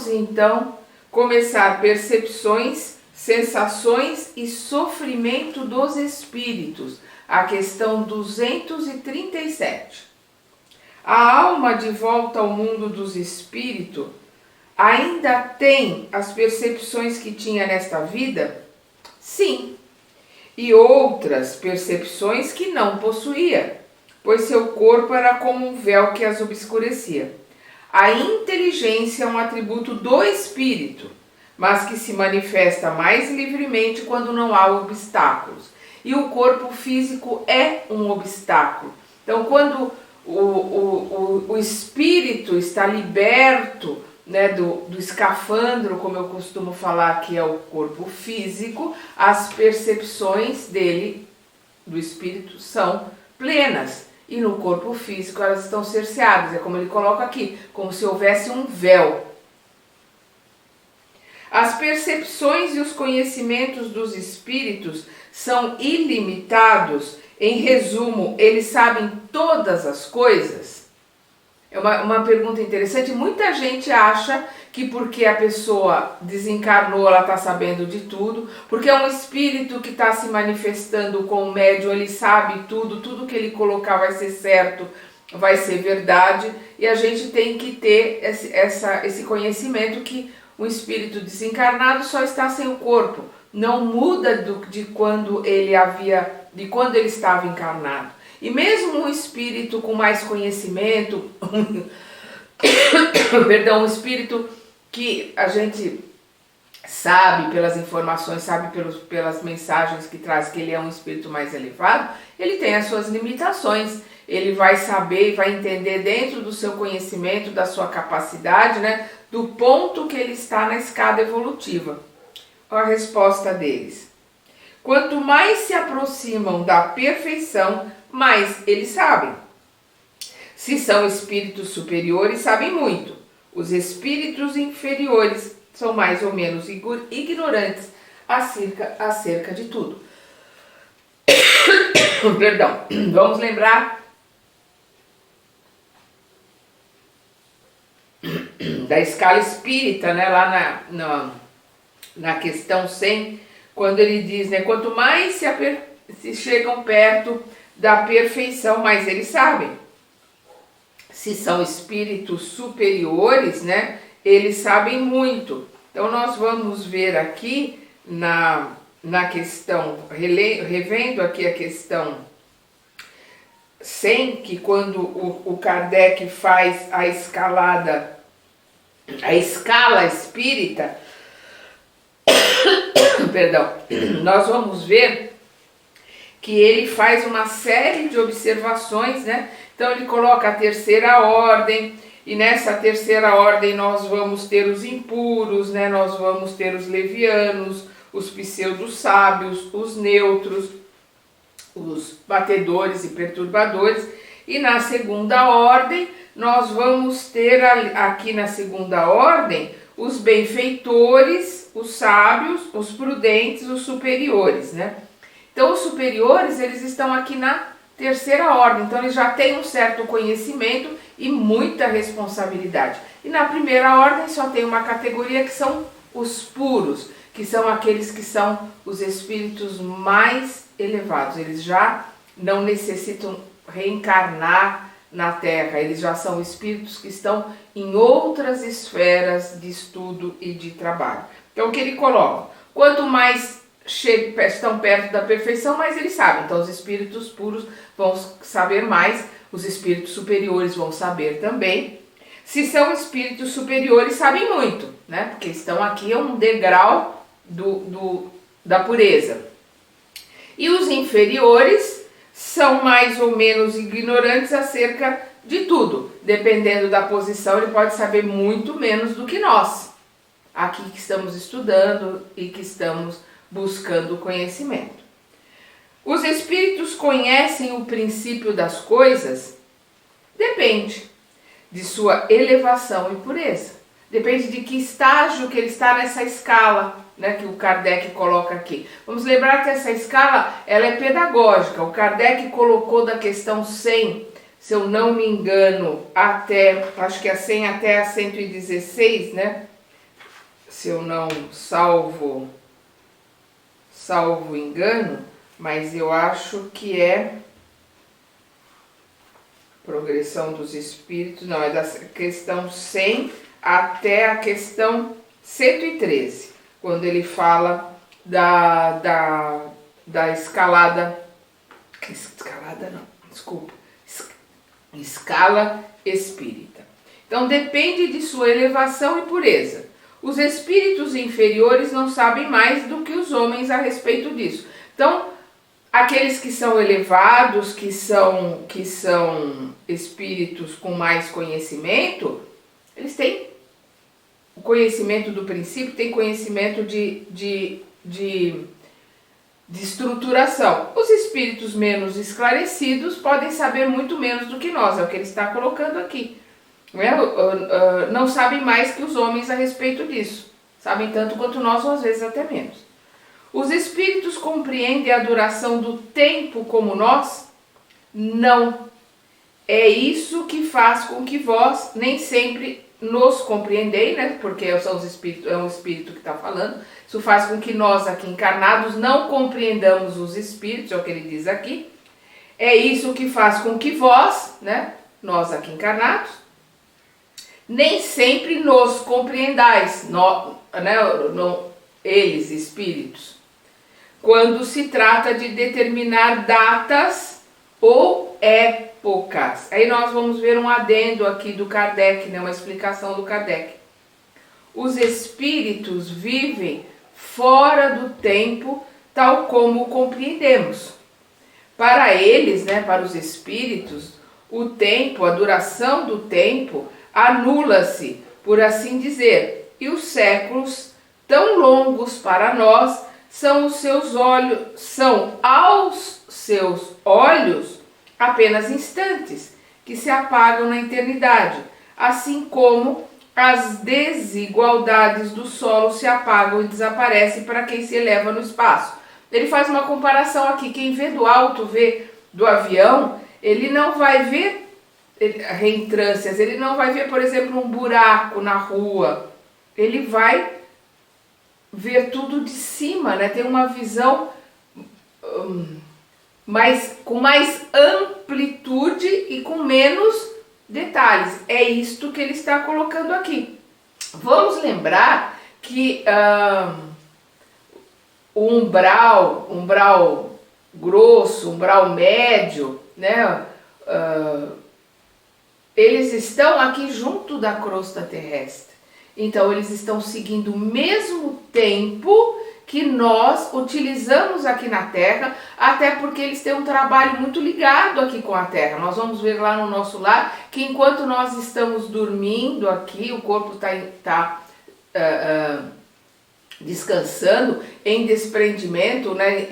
vamos então começar percepções, sensações e sofrimento dos espíritos, a questão 237. A alma de volta ao mundo dos espíritos ainda tem as percepções que tinha nesta vida? Sim, e outras percepções que não possuía, pois seu corpo era como um véu que as obscurecia. A inteligência é um atributo do espírito, mas que se manifesta mais livremente quando não há obstáculos. E o corpo físico é um obstáculo. Então, quando o espírito está liberto, né, do escafandro, como eu costumo falar, que é o corpo físico, as percepções dele, do espírito, são plenas. E no corpo físico elas estão cerceadas, é como ele coloca aqui, como se houvesse um véu. As percepções e os conhecimentos dos espíritos são ilimitados. Em resumo, eles sabem todas as coisas? É uma pergunta interessante. Muita gente acha que porque a pessoa desencarnou, ela está sabendo de tudo, porque é um espírito que está se manifestando com o médium, ele sabe tudo, tudo que ele colocar vai ser certo, vai ser verdade, e a gente tem que ter esse conhecimento que o espírito desencarnado só está sem o corpo, não muda de quando ele estava encarnado. E mesmo um espírito com mais conhecimento, um espírito que a gente sabe pelas informações, sabe pelas mensagens que traz que ele é um espírito mais elevado, ele tem as suas limitações. Ele vai saber e vai entender dentro do seu conhecimento, da sua capacidade, né, do ponto que ele está na escada evolutiva. A resposta deles: quanto mais se aproximam da perfeição, mais eles sabem. Se são espíritos superiores, sabem muito. Os espíritos inferiores são mais ou menos ignorantes acerca de tudo. Perdão. Vamos lembrar da escala espírita, né, lá na questão 100, quando ele diz, né, quanto mais se chegam perto da perfeição, mais eles sabem. Se são espíritos superiores, né, eles sabem muito. Então nós vamos ver aqui na questão, revendo aqui a questão 100, que quando o Kardec faz a escala espírita, perdão, nós vamos ver que ele faz uma série de observações, né? Então ele coloca a terceira ordem, e nessa terceira ordem nós vamos ter os impuros, né? Nós vamos ter os levianos, os pseudo-sábios, os neutros, os batedores e perturbadores, e na segunda ordem nós vamos ter aqui na segunda ordem os benfeitores, os sábios, os prudentes, os superiores, né? Então os superiores, eles estão aqui na terceira ordem, então eles já têm um certo conhecimento e muita responsabilidade. E na primeira ordem só tem uma categoria que são os puros, que são aqueles que são os espíritos mais elevados. Eles já não necessitam reencarnar na Terra, eles já são espíritos que estão em outras esferas de estudo e de trabalho. Então o que ele coloca? Quanto mais estão perto da perfeição, mais eles sabem. Então os espíritos puros vão saber mais, os espíritos superiores vão saber também. Se são espíritos superiores, sabem muito, né? Porque estão aqui a um degrau da pureza. E os inferiores são mais ou menos ignorantes acerca de tudo. Dependendo da posição, ele pode saber muito menos do que nós, aqui que estamos estudando e que estamos buscando conhecimento. Os espíritos conhecem o princípio das coisas? Depende de sua elevação e pureza. Depende de que estágio que ele está nessa escala, né, que o Kardec coloca aqui. Vamos lembrar que essa escala, ela é pedagógica. O Kardec colocou da questão 100, se eu não me engano, até, acho que a 100 até a 116, né? se eu não salvo engano, mas eu acho que é progressão dos espíritos, não, é da questão 100 até a questão 113, quando ele fala da escalada não, desculpa, escala espírita. Então depende de sua elevação e pureza. Os espíritos inferiores não sabem mais do que os homens a respeito disso. Então, aqueles que são elevados, que são espíritos com mais conhecimento, eles têm o conhecimento do princípio, têm conhecimento de estruturação. Os espíritos menos esclarecidos podem saber muito menos do que nós, é o que ele está colocando aqui. Não sabem mais que os homens a respeito disso. Sabem tanto quanto nós, ou às vezes até menos. Os espíritos compreendem a duração do tempo como nós? Não. É isso que faz com que vós nem sempre nos compreendeis, né? Porque são os espíritos, é um espírito que está falando. Isso faz com que nós aqui encarnados não compreendamos os espíritos, é o que ele diz aqui. É isso que faz com que vós, né? Nós aqui encarnados, nem sempre nos compreendais, eles, espíritos, quando se trata de determinar datas ou épocas. Aí nós vamos ver um adendo aqui do Kardec, né, uma explicação do Kardec. Os espíritos vivem fora do tempo, tal como o compreendemos. Para eles, né, para os espíritos, o tempo, a duração do tempo, anula-se, por assim dizer, e os séculos tão longos para nós são aos seus olhos apenas instantes que se apagam na eternidade, assim como as desigualdades do solo se apagam e desaparecem para quem se eleva no espaço. Ele faz uma comparação aqui, quem vê do alto, vê do avião, ele não vai ver reentrâncias, ele não vai ver, por exemplo, um buraco na rua, ele vai ver tudo de cima, né? Tem uma visão com mais amplitude e com menos detalhes. É isto que ele está colocando aqui. Vamos lembrar que o umbral grosso, umbral médio, né? Eles estão aqui junto da crosta terrestre. Então, eles estão seguindo o mesmo tempo que nós utilizamos aqui na Terra, até porque eles têm um trabalho muito ligado aqui com a Terra. Nós vamos ver lá no nosso lar que enquanto nós estamos dormindo aqui, o corpo está descansando em desprendimento, né?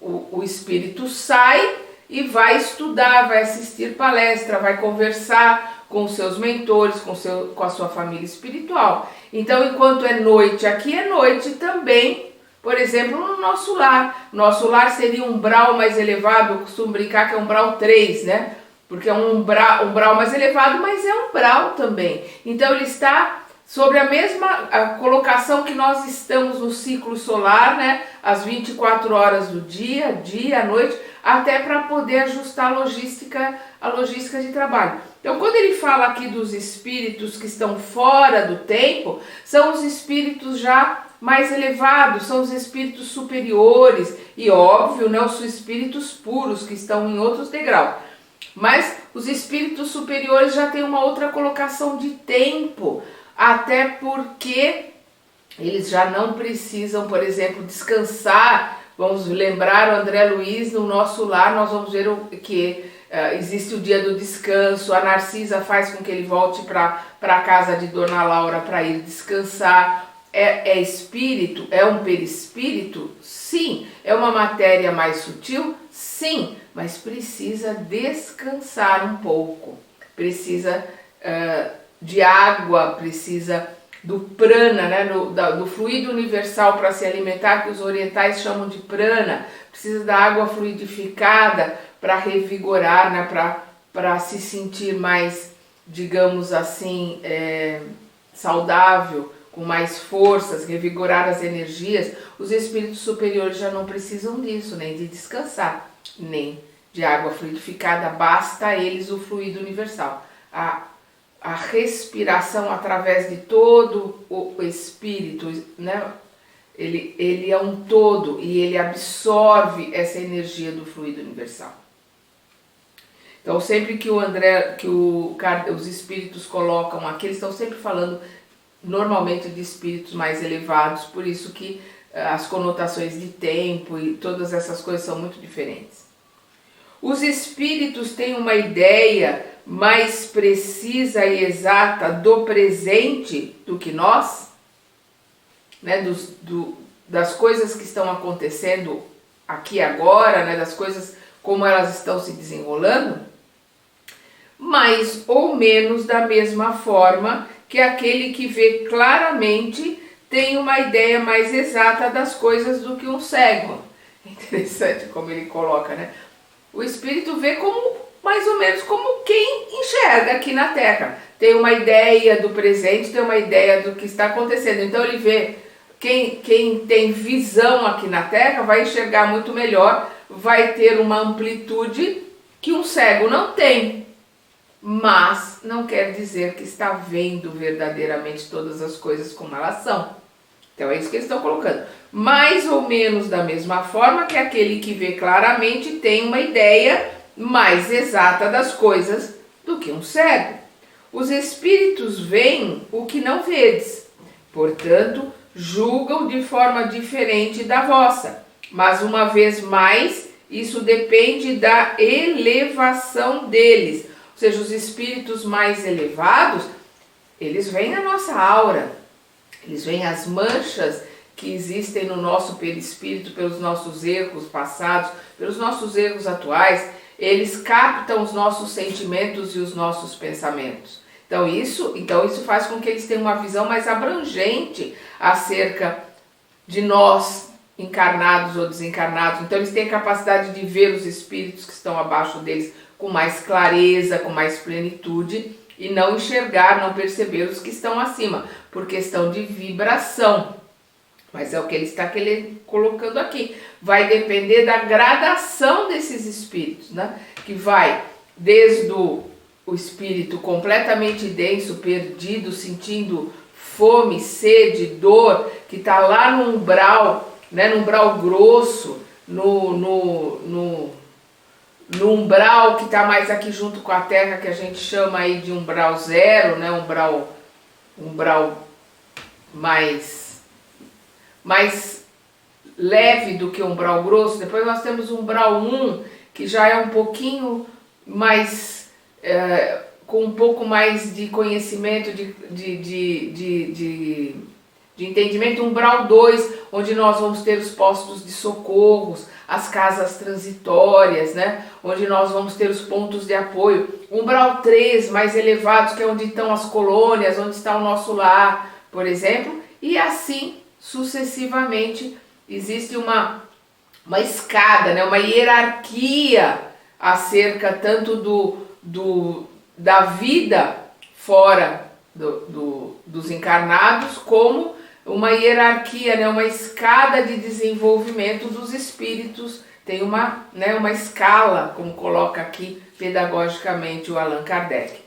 O espírito sai e vai estudar, vai assistir palestra, vai conversar com seus mentores, com a sua família espiritual. Então, enquanto é noite, aqui é noite também, por exemplo, no nosso lar. Nosso lar seria um umbral mais elevado, eu costumo brincar que é um umbral 3, né? Porque é um umbral mais elevado, mas é um umbral também. Então, ele está sobre a mesma colocação que nós estamos no ciclo solar, né? Às 24 horas do dia, noite, até para poder ajustar a logística de trabalho. Então, quando ele fala aqui dos espíritos que estão fora do tempo, são os espíritos já mais elevados, são os espíritos superiores e, óbvio, né, os espíritos puros que estão em outros degraus. Mas os espíritos superiores já têm uma outra colocação de tempo, até porque eles já não precisam, por exemplo, descansar. Vamos lembrar o André Luiz, no nosso lar, nós vamos ver que existe o dia do descanso, a Narcisa faz com que ele volte para a casa de Dona Laura para ir descansar. É espírito? É um perispírito? Sim. É uma matéria mais sutil? Sim. Mas precisa descansar um pouco. Precisa de água, precisa do prana, né, do fluido universal para se alimentar, que os orientais chamam de prana. Precisa da água fluidificada para revigorar, né, para se sentir mais, digamos assim, saudável, com mais forças, revigorar as energias, os espíritos superiores já não precisam disso, nem de descansar, nem de água fluidificada, basta a eles o fluido universal. A respiração através de todo o espírito, né? Ele é um todo e ele absorve essa energia do fluido universal. Então, sempre que os espíritos colocam aqui, eles estão sempre falando normalmente de espíritos mais elevados, por isso que as conotações de tempo e todas essas coisas são muito diferentes. Os espíritos têm uma ideia mais precisa e exata do presente do que nós, né? Das coisas que estão acontecendo aqui agora, né? Das coisas como elas estão se desenrolando, mais ou menos da mesma forma que aquele que vê claramente tem uma ideia mais exata das coisas do que um cego. É interessante como ele coloca, né? O espírito vê como, mais ou menos como quem enxerga aqui na Terra. Tem uma ideia do presente, tem uma ideia do que está acontecendo. Então ele vê, quem tem visão aqui na Terra vai enxergar muito melhor, vai ter uma amplitude que um cego não tem. Mas não quer dizer que está vendo verdadeiramente todas as coisas como elas são. Então é isso que eles estão colocando. Mais ou menos da mesma forma que aquele que vê claramente tem uma ideia mais exata das coisas do que um cego. Os espíritos veem o que não vedes, portanto, julgam de forma diferente da vossa. Mas uma vez mais, isso depende da elevação deles. Ou seja, os espíritos mais elevados, eles veem a nossa aura, eles veem as manchas que existem no nosso perispírito pelos nossos erros passados, pelos nossos erros atuais. Eles captam os nossos sentimentos e os nossos pensamentos. Então isso faz com que eles tenham uma visão mais abrangente acerca de nós, encarnados ou desencarnados. Então eles têm a capacidade de ver os espíritos que estão abaixo deles com mais clareza, com mais plenitude, e não enxergar, não perceber os que estão acima, por questão de vibração. Mas é o que ele está colocando aqui. Vai depender da gradação desses espíritos, né? Que vai desde o espírito completamente denso, perdido, sentindo fome, sede, dor, que está lá no umbral, né? No umbral grosso, no umbral que está mais aqui junto com a Terra, que a gente chama aí de umbral zero, né? Umbral mais leve do que o umbral grosso. Depois nós temos o umbral 1, que já é um pouquinho mais, com um pouco mais de conhecimento, de entendimento. Umbral 2, onde nós vamos ter os postos de socorros, as casas transitórias, né? Onde nós vamos ter os pontos de apoio. Umbral 3, mais elevados, que é onde estão as colônias, onde está o nosso lar, por exemplo, e assim sucessivamente. Existe uma escada, né? Uma hierarquia acerca tanto da vida fora dos encarnados, como uma hierarquia, né? Uma escada de desenvolvimento dos espíritos. Tem uma escala, como coloca aqui pedagogicamente o Allan Kardec.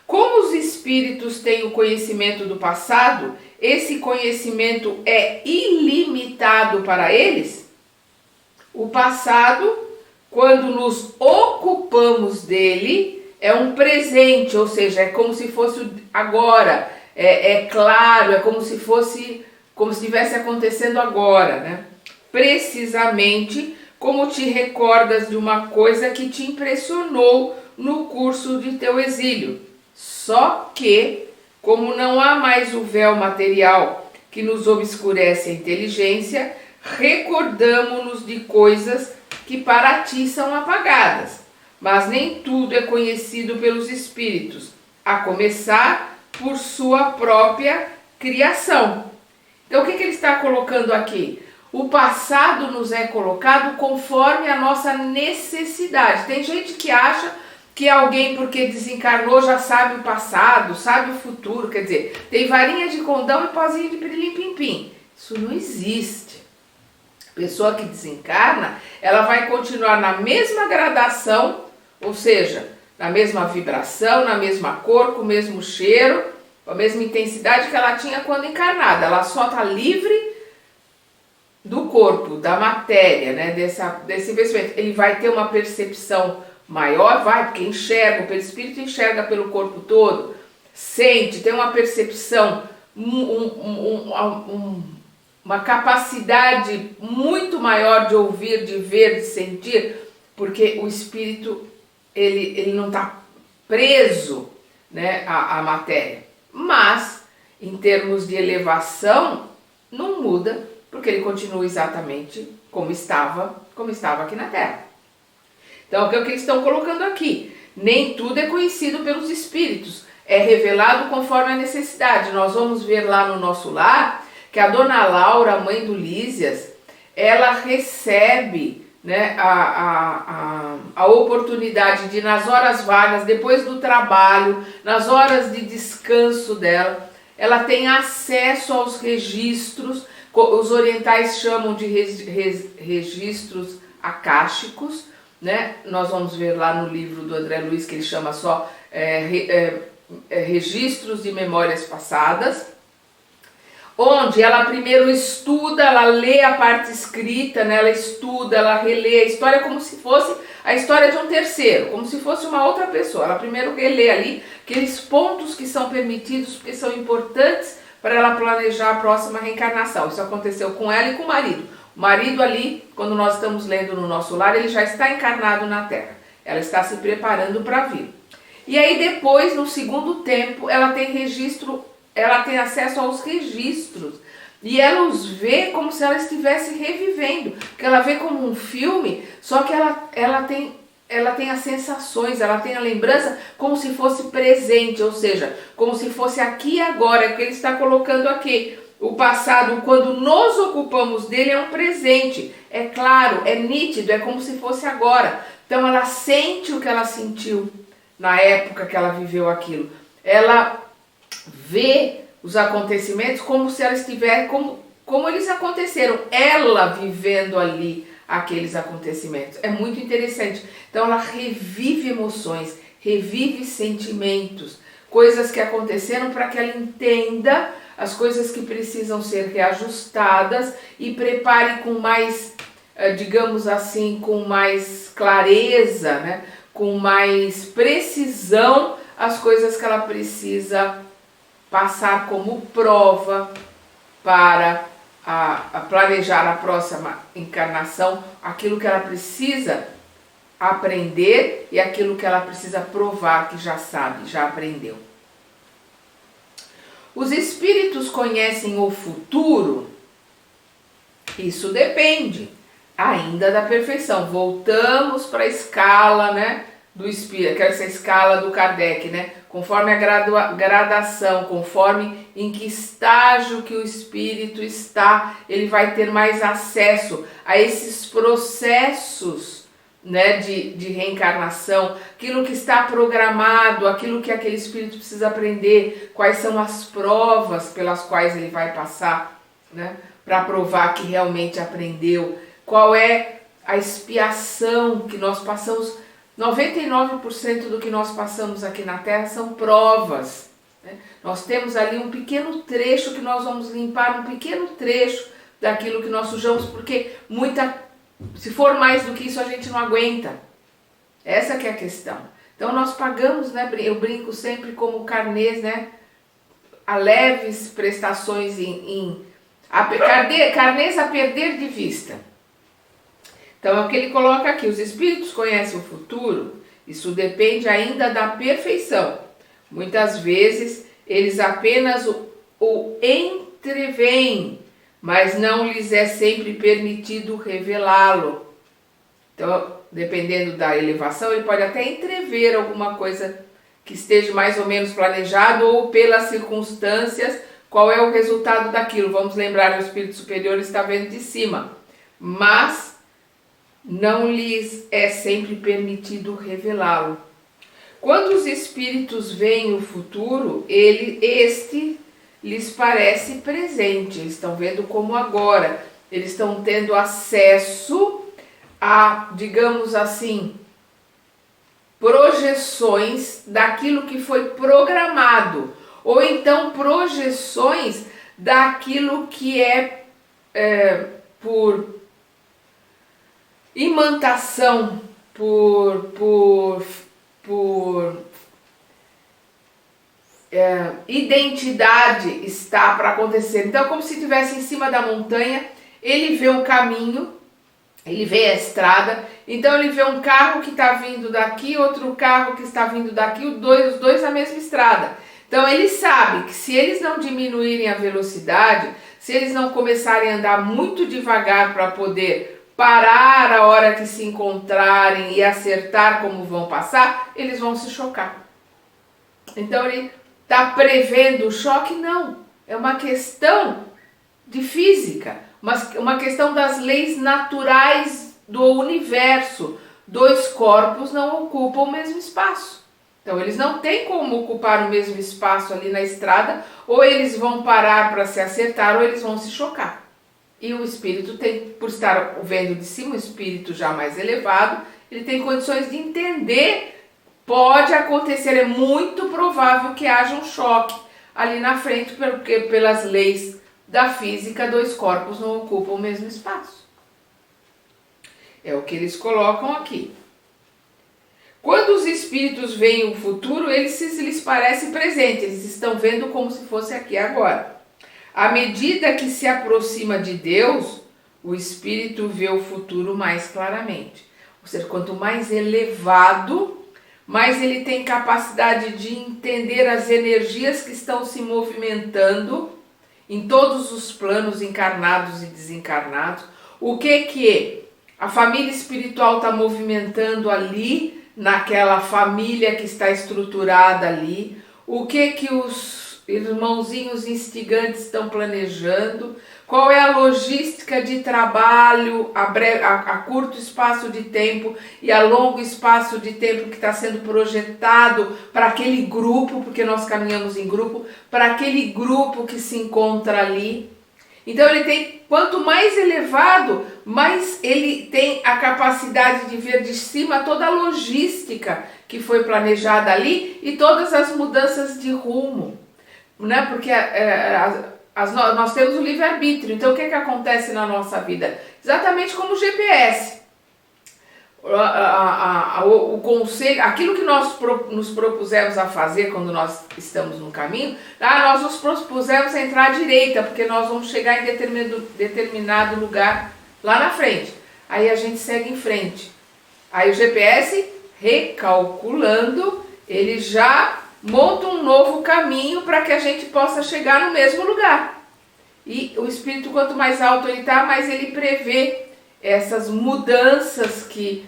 Como os espíritos têm o conhecimento do passado, esse conhecimento é ilimitado para eles? O passado, quando nos ocupamos dele, é um presente, ou seja, é como se fosse agora, é claro, é como se estivesse acontecendo agora, né? Precisamente como te recordas de uma coisa que te impressionou no curso de teu exílio. Só que, como não há mais o véu material que nos obscurece a inteligência, recordamo-nos de coisas que para ti são apagadas. Mas nem tudo é conhecido pelos espíritos, a começar por sua própria criação. Então o que ele está colocando aqui? O passado nos é colocado conforme a nossa necessidade. Tem gente que acha que alguém, porque desencarnou, já sabe o passado, sabe o futuro, quer dizer, tem varinha de condão e pozinho de pirilim-pim-pim. Isso não existe. A pessoa que desencarna, ela vai continuar na mesma gradação, ou seja, na mesma vibração, na mesma cor, com o mesmo cheiro, com a mesma intensidade que ela tinha quando encarnada. Ela só está livre do corpo, da matéria, né, desse investimento. Ele vai ter uma percepção maior, porque enxerga, o perispírito enxerga pelo corpo todo, sente, tem uma percepção, uma capacidade muito maior de ouvir, de ver, de sentir, porque o espírito ele não está preso, né, à matéria. Mas, em termos de elevação, não muda, porque ele continua exatamente como estava aqui na Terra. Então, o que eles estão colocando aqui? Nem tudo é conhecido pelos espíritos, é revelado conforme a necessidade. Nós vamos ver lá no nosso lar que a dona Laura, a mãe do Lísias, ela recebe, né, a oportunidade de, nas horas vagas, depois do trabalho, nas horas de descanso dela, ela tem acesso aos registros, os orientais chamam de registros akáshicos, né? Nós vamos ver lá no livro do André Luiz que ele chama só registros de memórias passadas, onde ela primeiro estuda, ela lê a parte escrita, né? Ela estuda, ela relê a história como se fosse a história de um terceiro, como se fosse uma outra pessoa. Ela primeiro relê ali aqueles pontos que são permitidos, porque são importantes para ela planejar a próxima reencarnação. Isso aconteceu com ela e com o marido. O marido ali, quando nós estamos lendo no nosso lar, ele já está encarnado na Terra. Ela está se preparando para vir. E aí depois, no segundo tempo, ela tem registro, ela tem acesso aos registros. E ela os vê como se ela estivesse revivendo. Porque ela vê como um filme, só que ela tem as sensações, ela tem a lembrança como se fosse presente, ou seja, como se fosse aqui e agora, é o que ele está colocando aqui. O passado, quando nos ocupamos dele, é um presente, é claro, é nítido, é como se fosse agora. Então ela sente o que ela sentiu na época que ela viveu aquilo. Ela vê os acontecimentos como se ela estivesse, como eles aconteceram, ela vivendo ali aqueles acontecimentos. É muito interessante. Então ela revive emoções, revive sentimentos, coisas que aconteceram para que ela entenda as coisas que precisam ser reajustadas e prepare com mais, digamos assim, com mais clareza, né? Com mais precisão as coisas que ela precisa passar como prova para a planejar a próxima encarnação, aquilo que ela precisa aprender e aquilo que ela precisa provar que já sabe, já aprendeu. Os espíritos conhecem o futuro? Isso depende ainda da perfeição. Voltamos para a escala, né, do espírito, que é essa escala do Kardec, né? Conforme a gradação, conforme em que estágio que o espírito está, ele vai ter mais acesso a esses processos, né, de reencarnação, aquilo que está programado, aquilo que aquele espírito precisa aprender, quais são as provas pelas quais ele vai passar, né, para provar que realmente aprendeu, qual é a expiação que nós passamos. 99% do que nós passamos aqui na Terra são provas, né? Nós temos ali um pequeno trecho que nós vamos limpar, um pequeno trecho daquilo que nós sujamos, porque se for mais do que isso, a gente não aguenta. Essa que é a questão. Então nós pagamos, né? Eu brinco sempre como carnês, né? A leves prestações carnês a perder de vista. Então é o que ele coloca aqui. Os espíritos conhecem o futuro. Isso depende ainda da perfeição. Muitas vezes eles apenas o entreveem, mas não lhes é sempre permitido revelá-lo. Então, dependendo da elevação, ele pode até entrever alguma coisa que esteja mais ou menos planejado, ou pelas circunstâncias, qual é o resultado daquilo. Vamos lembrar, o espírito superior está vendo de cima, mas não lhes é sempre permitido revelá-lo. Quando os espíritos veem o futuro, este lhes parece presente. Eles estão vendo como agora. Eles estão tendo acesso a, digamos assim, projeções daquilo que foi programado, ou então projeções daquilo que é por imantação, por identidade está para acontecer. Então, como se estivesse em cima da montanha, ele vê um caminho, ele vê a estrada, então ele vê um carro que está vindo daqui, outro carro que está vindo daqui, os dois na mesma estrada. Então ele sabe que se eles não diminuírem a velocidade, se eles não começarem a andar muito devagar para poder parar a hora que se encontrarem e acertar como vão passar, eles vão se chocar. Então ele está prevendo o choque? Não, é uma questão de física. Uma questão das leis naturais do universo. Dois corpos não ocupam o mesmo espaço. Então eles não têm como ocupar o mesmo espaço ali na estrada, ou eles vão parar para se acertar, ou eles vão se chocar. E o espírito tem, por estar vendo de cima, um espírito já mais elevado, ele tem condições de entender, pode acontecer, é muito provável que haja um choque ali na frente, porque pelas leis da física, dois corpos não ocupam o mesmo espaço. É o que eles colocam aqui. Quando os espíritos veem o futuro, lhes parece presente, eles estão vendo como se fosse aqui agora. À medida que se aproxima de Deus, o espírito vê o futuro mais claramente. Ou seja, quanto mais elevado, mais ele tem capacidade de entender as energias que estão se movimentando em todos os planos encarnados e desencarnados. O que a família espiritual está movimentando ali, naquela família que está estruturada ali, o que os irmãozinhos instigantes estão planejando, qual é a logística de trabalho a curto espaço de tempo e a longo espaço de tempo que está sendo projetado para aquele grupo, porque nós caminhamos em grupo, para aquele grupo que se encontra ali. Então ele tem, quanto mais elevado, mais ele tem a capacidade de ver de cima toda a logística que foi planejada ali e todas as mudanças de rumo, né? Porque nós temos o livre-arbítrio. Então o que acontece na nossa vida? Exatamente como o GPS. O conselho, aquilo que nós nos propusemos a fazer quando nós estamos no caminho, nós nos propusemos a entrar à direita, porque nós vamos chegar em determinado lugar lá na frente. Aí a gente segue em frente. Aí o GPS, recalculando, ele já monta um novo caminho para que a gente possa chegar no mesmo lugar. E o espírito, quanto mais alto ele está, mais ele prevê essas mudanças que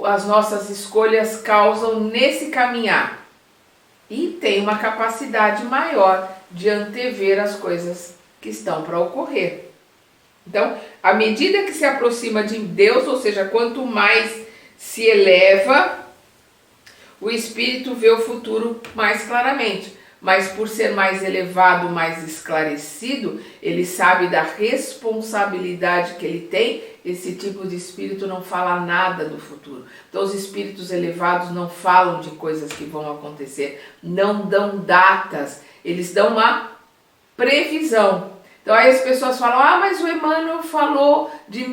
as nossas escolhas causam nesse caminhar. E tem uma capacidade maior de antever as coisas que estão para ocorrer. Então, à medida que se aproxima de Deus, ou seja, quanto mais se eleva, o espírito vê o futuro mais claramente. Mas por ser mais elevado, mais esclarecido, ele sabe da responsabilidade que ele tem. Esse tipo de espírito não fala nada do futuro. Então os espíritos elevados não falam de coisas que vão acontecer, não dão datas, eles dão uma previsão. Então aí as pessoas falam, mas o Emmanuel falou de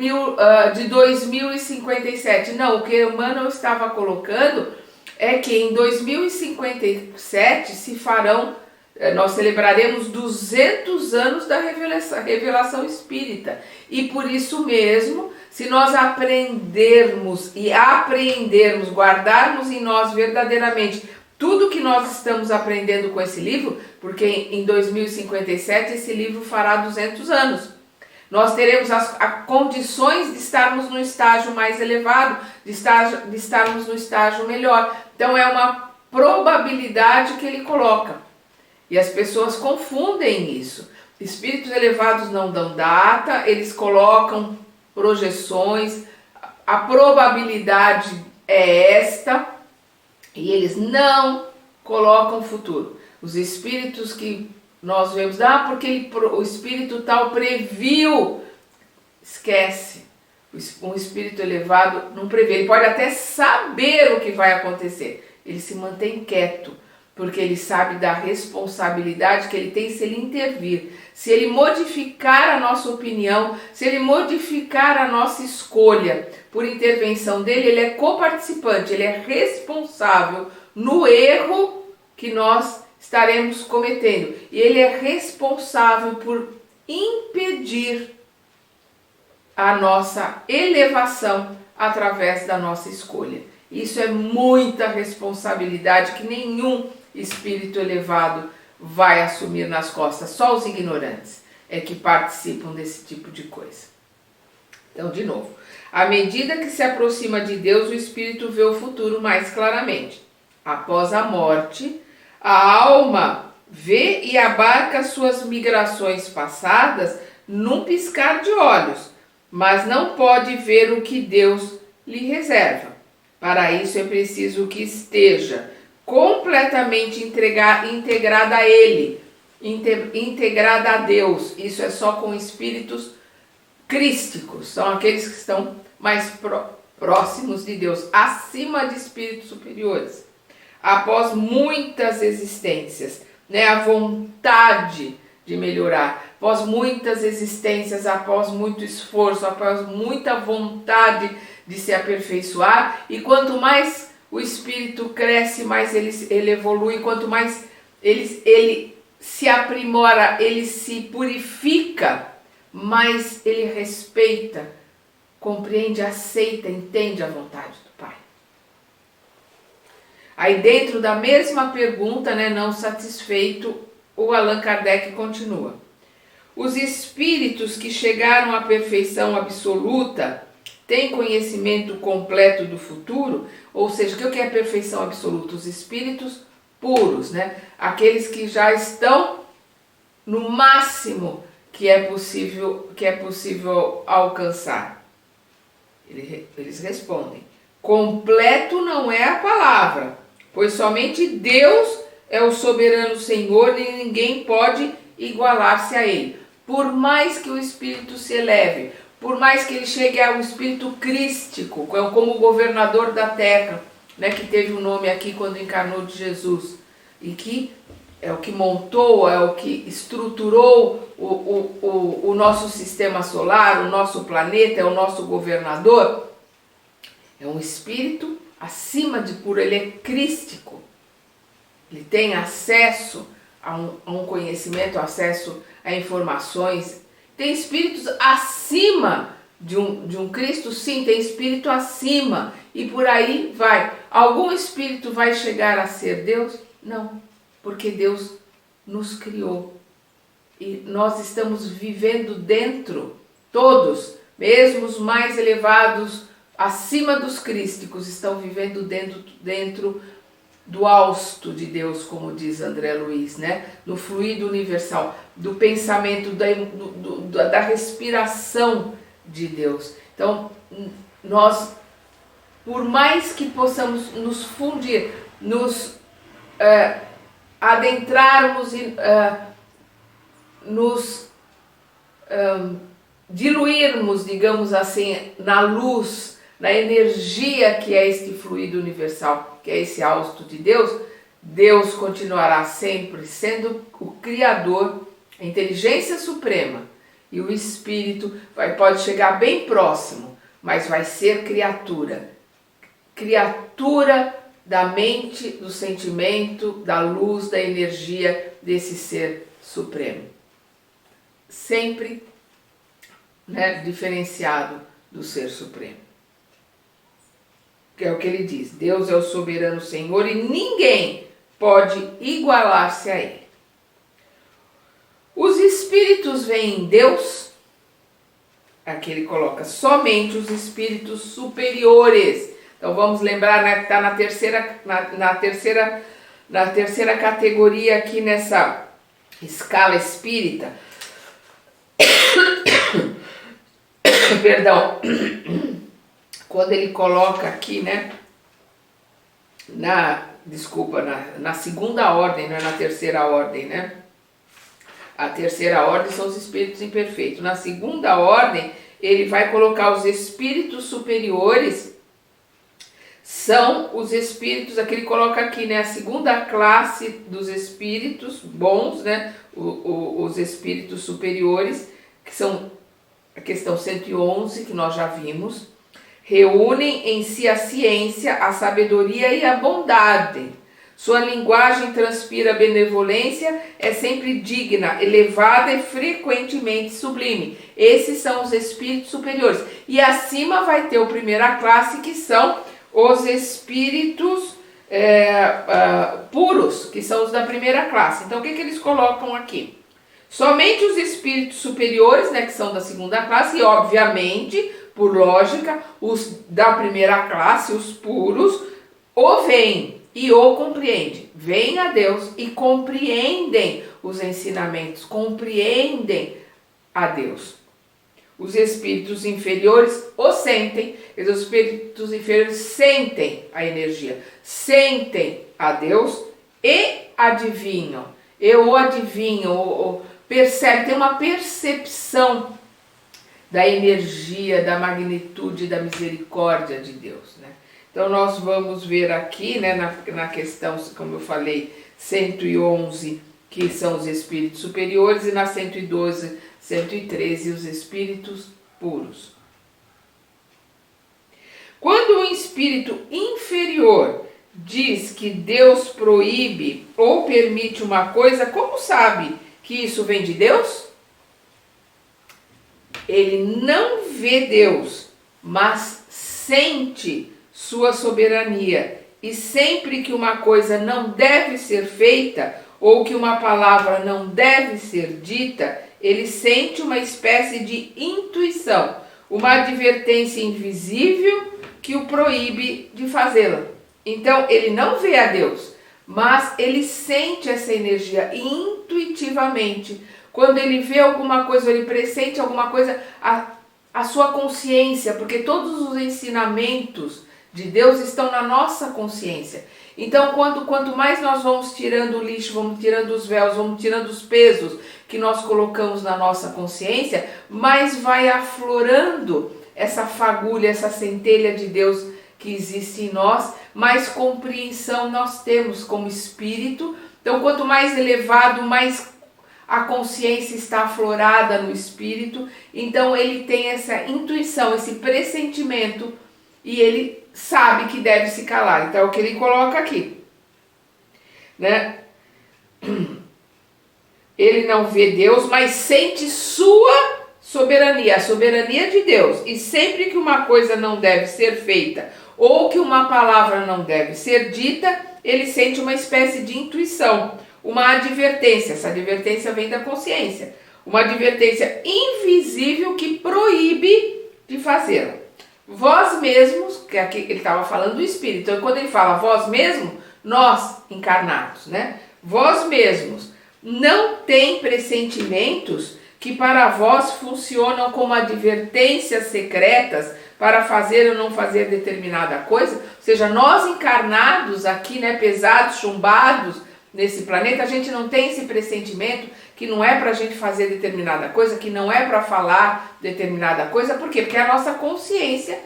2057. Não, o que o Emmanuel estava colocando é que em 2057 se farão, nós celebraremos 200 anos da revelação espírita. E por isso mesmo, se nós aprendermos e apreendermos, guardarmos em nós verdadeiramente tudo que nós estamos aprendendo com esse livro, porque em 2057 esse livro fará 200 anos. Nós teremos as condições de estarmos no estágio mais elevado, de estarmos no estágio melhor. Então é uma probabilidade que ele coloca. E as pessoas confundem isso. Espíritos elevados não dão data, eles colocam projeções, a probabilidade é esta, E eles não colocam futuro. Os espíritos que nós vemos, porque o espírito tal previu, esquece. Um espírito elevado não prevê, ele pode até saber o que vai acontecer, ele se mantém quieto, porque ele sabe da responsabilidade que ele tem se ele intervir, se ele modificar a nossa opinião, se ele modificar a nossa escolha por intervenção dele, ele é coparticipante, ele é responsável no erro que nós estaremos cometendo, e ele é responsável por impedir a nossa elevação através da nossa escolha. Isso é muita responsabilidade que nenhum espírito elevado vai assumir nas costas. Só os ignorantes é que participam desse tipo de coisa. Então, de novo, à medida que se aproxima de Deus, o espírito vê o futuro mais claramente. Após a morte, a alma vê e abarca suas migrações passadas num piscar de olhos, mas não pode ver o que Deus lhe reserva. Para isso é preciso que esteja completamente integrada a Ele, integrada a Deus. Isso é só com espíritos crísticos, são aqueles que estão mais próximos de Deus, acima de espíritos superiores. Após muitas existências, a vontade de melhorar, após muitas existências, após muito esforço, após muita vontade de se aperfeiçoar, e quanto mais o espírito cresce, mais ele evolui, quanto mais ele se aprimora, ele se purifica, mais ele respeita, compreende, aceita, entende a vontade do Pai. Aí dentro da mesma pergunta, não satisfeito, o Allan Kardec continua. Os espíritos que chegaram à perfeição absoluta têm conhecimento completo do futuro? Ou seja, o que é a perfeição absoluta? Os espíritos puros, aqueles que já estão no máximo que é possível alcançar. Eles respondem: completo não é a palavra, pois somente Deus é o soberano Senhor e ninguém pode igualar-se a Ele. Por mais que o espírito se eleve, por mais que ele chegue ao espírito crístico, como o governador da terra, que teve um nome aqui quando encarnou de Jesus, e que é o que montou, é o que estruturou o nosso sistema solar, o nosso planeta, é o nosso governador, é um espírito acima de puro, ele é crístico. Ele tem acesso a um conhecimento, acesso a informações. Tem espíritos acima de um Cristo? Sim, tem espírito acima. E por aí vai. Algum espírito vai chegar a ser Deus? Não, porque Deus nos criou. E nós estamos vivendo dentro, todos, mesmo os mais elevados, acima dos crísticos, estão vivendo dentro do hausto de Deus, como diz André Luiz, no fluido universal, do pensamento, da respiração de Deus. Então, nós, por mais que possamos nos fundir, nos adentrarmos e nos diluirmos, digamos assim, na luz, na energia que é este fluido universal, que é esse hausto de Deus, Deus continuará sempre sendo o Criador, a inteligência suprema, e o Espírito pode chegar bem próximo, mas vai ser criatura da mente, do sentimento, da luz, da energia desse ser supremo. Sempre diferenciado do ser supremo. Que é o que ele diz: Deus é o soberano Senhor e ninguém pode igualar-se a Ele. Os espíritos veem Deus? Aqui ele coloca somente os espíritos superiores. Então vamos lembrar, que está na terceira categoria aqui nessa escala espírita. Perdão. Quando ele coloca aqui, na segunda ordem, não é na terceira ordem, né? A terceira ordem são os espíritos imperfeitos. Na segunda ordem, ele vai colocar os espíritos superiores, são os espíritos, aqui ele coloca aqui, né? A segunda classe dos espíritos bons, né? Os espíritos superiores, que são a questão 111, que nós já vimos, reúnem em si a ciência, a sabedoria e a bondade. Sua linguagem transpira benevolência, é sempre digna, elevada e frequentemente sublime. Esses são os espíritos superiores. E acima vai ter a primeira classe, que são os espíritos puros, que são os da primeira classe. Então, o que eles colocam aqui? Somente os espíritos superiores, né, que são da segunda classe, e obviamente, por lógica, os da primeira classe, os puros, o veem e o compreendem. Veem a Deus e compreendem os ensinamentos, compreendem a Deus. Os espíritos inferiores o sentem, e os espíritos inferiores sentem a energia, sentem a Deus e adivinham. Percebem, tem uma percepção da energia, da magnitude, da misericórdia de Deus, né? Então nós vamos ver aqui, né, na questão, como eu falei, 111, que são os espíritos superiores, e na 112, 113, os espíritos puros. Quando um espírito inferior diz que Deus proíbe ou permite uma coisa, como sabe que isso vem de Deus? Ele não vê Deus, mas sente sua soberania. E sempre que uma coisa não deve ser feita, ou que uma palavra não deve ser dita, ele sente uma espécie de intuição, uma advertência invisível que o proíbe de fazê-la. Então, ele não vê a Deus, mas ele sente essa energia intuitivamente. Quando ele vê alguma coisa, ele pressente alguma coisa, a sua consciência, porque todos os ensinamentos de Deus estão na nossa consciência. Então, quanto mais nós vamos tirando o lixo, vamos tirando os véus, vamos tirando os pesos que nós colocamos na nossa consciência, mais vai aflorando essa fagulha, essa centelha de Deus que existe em nós, mais compreensão nós temos como espírito. Então, quanto mais elevado, mais a consciência está aflorada no espírito, então ele tem essa intuição, esse pressentimento, e ele sabe que deve se calar. Então é o que ele coloca aqui, né? Ele não vê Deus, mas sente sua soberania, a soberania de Deus. E sempre que uma coisa não deve ser feita, ou que uma palavra não deve ser dita, ele sente uma espécie de intuição, uma advertência. Essa advertência vem da consciência, uma advertência invisível que proíbe de fazê-la. Vós mesmos, que aqui ele estava falando do espírito, então quando ele fala vós mesmos, nós encarnados, né? Vós mesmos não tem pressentimentos que para vós funcionam como advertências secretas para fazer ou não fazer determinada coisa? Ou seja, nós encarnados aqui, né, pesados, chumbados nesse planeta, a gente não tem esse pressentimento que não é para a gente fazer determinada coisa, que não é para falar determinada coisa. Por quê? Porque é a nossa consciência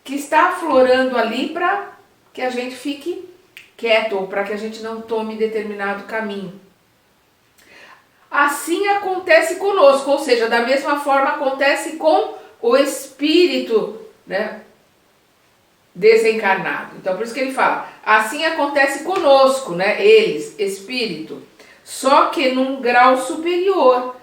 que está aflorando ali para que a gente fique quieto ou para que a gente não tome determinado caminho. Assim acontece conosco, ou seja, da mesma forma acontece com o espírito, né, desencarnado. Então, por isso que ele fala, assim acontece conosco, né, eles, espírito, só que num grau superior,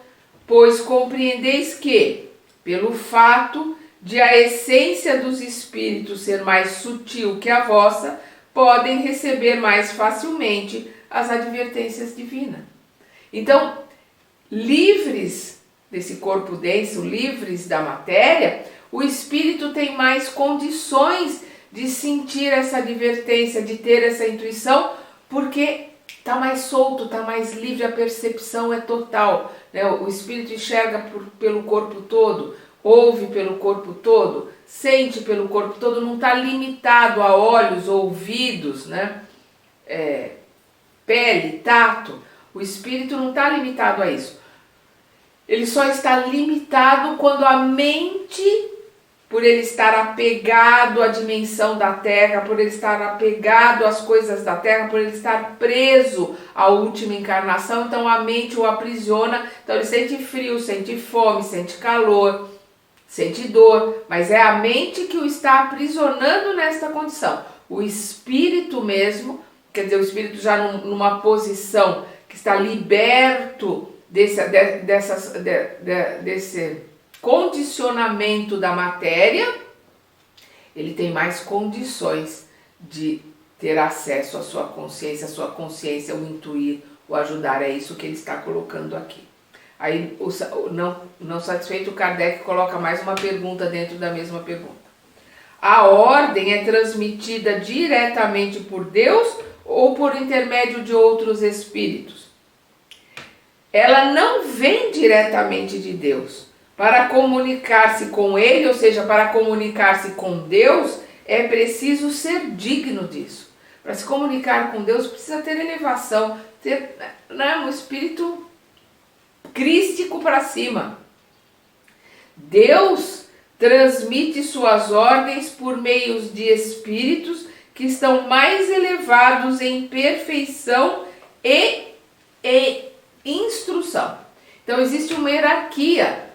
pois compreendeis que, pelo fato de a essência dos espíritos ser mais sutil que a vossa, podem receber mais facilmente as advertências divinas. Então, livres desse corpo denso, livres da matéria, o espírito tem mais condições de sentir essa advertência, de ter essa intuição, porque está mais solto, está mais livre, a percepção é total, né? O espírito enxerga pelo corpo todo, ouve pelo corpo todo, sente pelo corpo todo, não está limitado a olhos, ouvidos, né? Pele, tato. O espírito não está limitado a isso. Ele só está limitado quando a mente, por ele estar apegado à dimensão da terra, por ele estar apegado às coisas da terra, por ele estar preso à última encarnação, então a mente o aprisiona, então ele sente frio, sente fome, sente calor, sente dor, mas é a mente que o está aprisionando nesta condição. O espírito mesmo, quer dizer, o espírito já numa posição que está liberto desse condicionamento da matéria, ele tem mais condições de ter acesso à sua consciência, o intuir, o ajudar. É isso que ele está colocando aqui. Aí, não satisfeito, o Kardec coloca mais uma pergunta dentro da mesma pergunta. A ordem é transmitida diretamente por Deus ou por intermédio de outros espíritos? Ela não vem diretamente de Deus. Para comunicar-se com Ele, ou seja, para comunicar-se com Deus, é preciso ser digno disso. Para se comunicar com Deus, precisa ter elevação, ter um espírito crístico para cima. Deus transmite suas ordens por meio de espíritos que estão mais elevados em perfeição e instrução. Então existe uma hierarquia.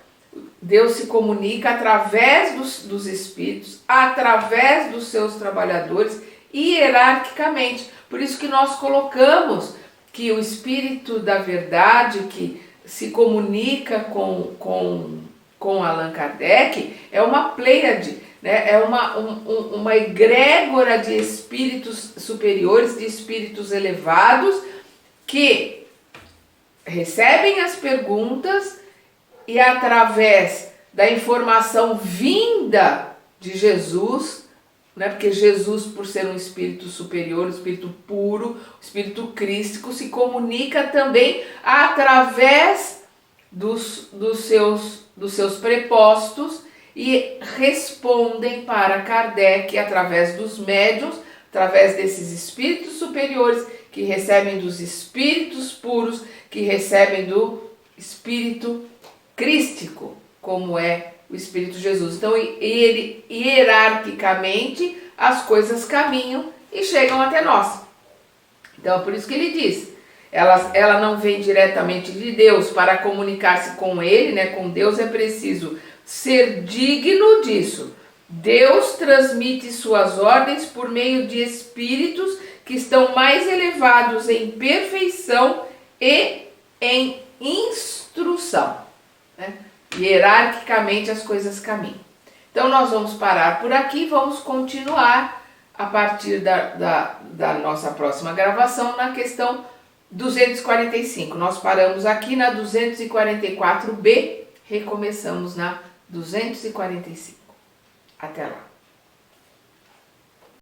Deus se comunica através dos espíritos, através dos seus trabalhadores, hierarquicamente. Por isso que nós colocamos que o Espírito da Verdade, que se comunica com Allan Kardec, é uma pleiade, né? É uma egrégora de espíritos superiores, de espíritos elevados, que recebem as perguntas e através da informação vinda de Jesus, né? Porque Jesus, por ser um espírito superior, um espírito puro, um espírito crístico, se comunica também através dos seus prepostos e respondem para Kardec através dos médiuns, através desses espíritos superiores que recebem dos espíritos puros, que recebem do espírito crístico, como é o Espírito Jesus. Então, ele, hierarquicamente, as coisas caminham e chegam até nós. Então, é por isso que ele diz, ela não vem diretamente de Deus. Para comunicar-se com Ele, né, com Deus, é preciso ser digno disso. Deus transmite suas ordens por meio de espíritos que estão mais elevados em perfeição e em instrução, né? Hierarquicamente as coisas caminham. Então nós vamos parar por aqui, vamos continuar a partir da nossa próxima gravação na questão 245. Nós paramos aqui na 244B, recomeçamos na 245. Até lá.